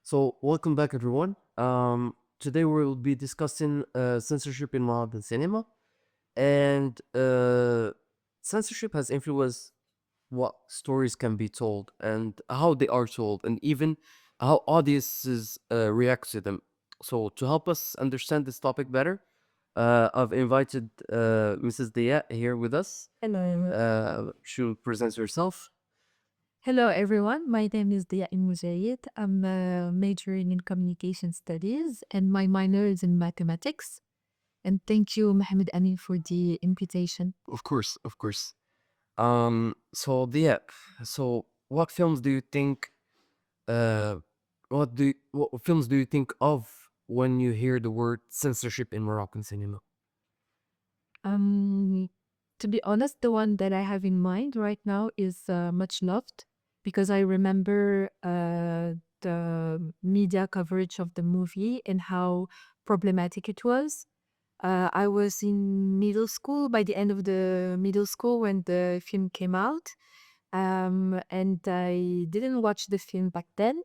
So, welcome back, everyone. Today we'll be discussing censorship in modern cinema, and censorship has influenced what stories can be told and how they are told, and even how audiences react to them. So, to help us understand this topic better, I've invited Mrs. Dia here with us. Hello. She'll present herself. Hello, everyone. My name is Dia Mujayid. I'm majoring in communication studies and my minor is in mathematics. And thank you, Mohammed Amin, for the invitation. Of course, of course. So yeah, so what films do you think uh what films do you think of when you hear the word censorship in Moroccan cinema? Um, to be honest, the one that I have in mind right now is Much Loved because I remember the media coverage of the movie and how problematic it was. I was in middle school by the end of the middle school when the film came out. And I didn't watch the film back then,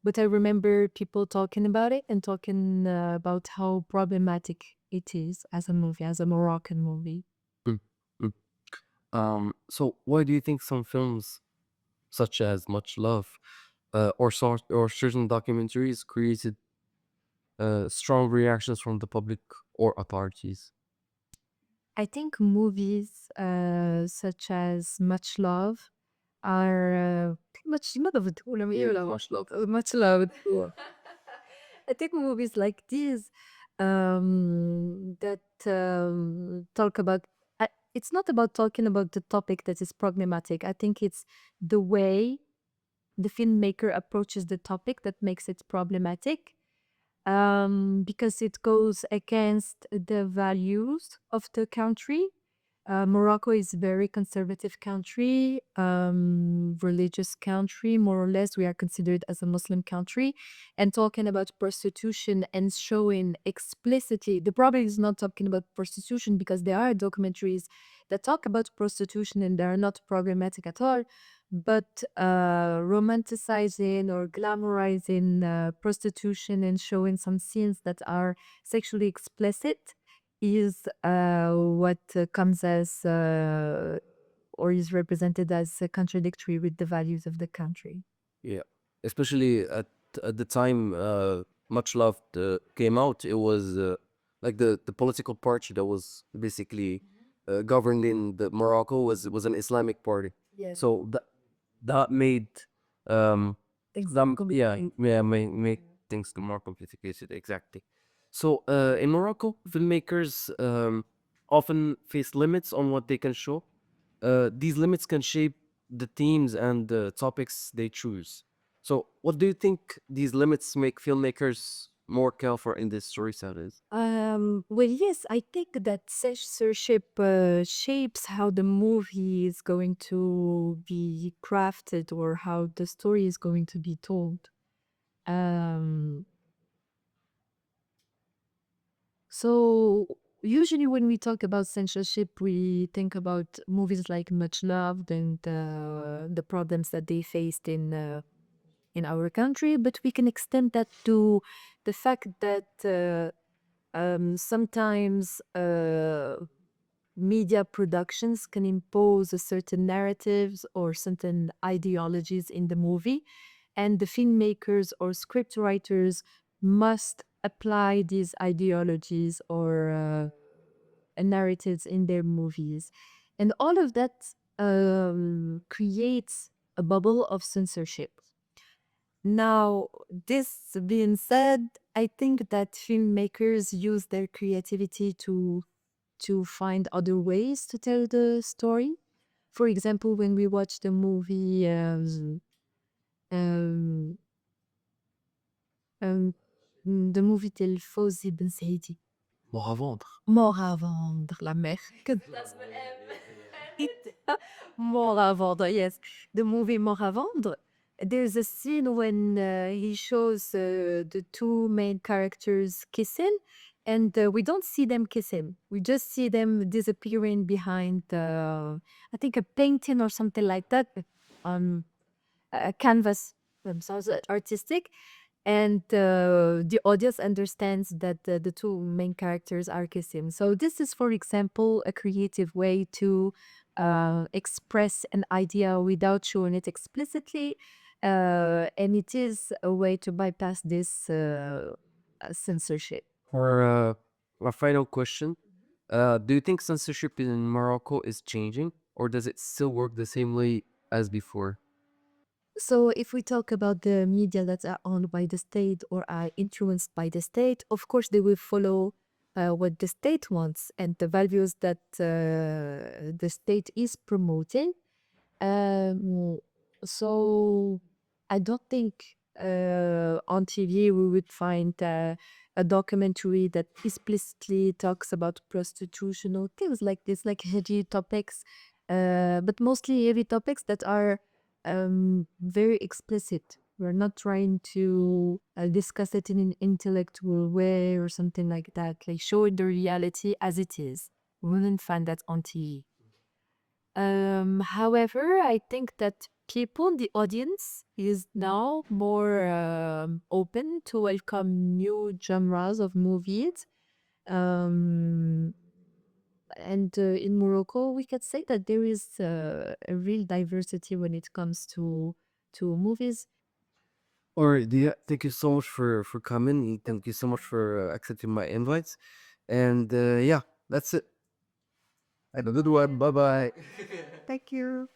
but I remember people talking about it and talking about how problematic it is as a movie, as a Moroccan movie. Mm, mm. So why do you think some films such as Much Love or certain documentaries created strong reactions from the public or authorities? I think movies such as Much Love are much loved. Much Love. Much loved. I think movies like these that talk about. It's not about talking about the topic that is problematic. I think it's the way the filmmaker approaches the topic that makes it problematic, because it goes against the values of the country. Morocco is a very conservative country, religious country, more or less. We are considered as a Muslim country. And talking about prostitution and showing explicitly, the problem is not talking about prostitution because there are documentaries that talk about prostitution and they are not problematic at all. But romanticizing or glamorizing prostitution and showing some scenes that are sexually explicit is what comes as or is represented as contradictory with the values of the country. Yeah, especially at the time Much Loved came out, it was like the political party that was basically governed in the Morocco was an Islamic party. Yes. So that made um Things them yeah complicated. yeah make things more complicated exactly. So in Morocco, filmmakers often face limits on what they can show. These limits can shape the themes and the topics they choose. So, what do you think these limits make filmmakers more careful in this storytelling? Well, yes, I think that censorship shapes how the movie is going to be crafted or how the story is going to be told. Um, So usually when we talk about censorship, we think about movies like Much Loved and the problems that they faced in our country, but we can extend that to the fact that sometimes media productions can impose a certain narratives or certain ideologies in the movie, and the filmmakers or script writers must apply these ideologies or narratives in their movies. And all of that creates a bubble of censorship. Now, this being said, I think that filmmakers use their creativity to find other ways to tell the story. For example, when we watch the movie um, um, the movie tel Fawzi Ben Saidi. Mort à vendre. Mort à vendre, la mer. Mort à vendre, yes. The movie Mort à vendre. There's a scene when he shows the two main characters kissing, and we don't see them kissing. We just see them disappearing behind, I think, a painting or something like that, on a canvas. Sounds artistic. and the audience understands that the two main characters are kissing. So this is, for example, a creative way to express an idea without showing it explicitly, and it is a way to bypass this censorship. For a final question, do you think censorship in Morocco is changing, or does it still work the same way as before? So, if we talk about the media that are owned by the state or are influenced by the state, of course, they will follow what the state wants and the values that the state is promoting. Um, so, I don't think on TV we would find a documentary that explicitly talks about prostitution or things like this, like heavy topics, but mostly heavy topics that are very explicit. We're not trying to discuss it in an intellectual way or something like that, like showing the reality as it is. We wouldn't find that on TV. However, I think that people, the audience, is now more open to welcome new genres of movies. Um, and in Morocco, we can say that there is a real diversity when it comes to movies. Or yeah, thank you so much for coming. Thank you so much for accepting my invites. And yeah, that's it. Have a good one. Bye bye. Thank you.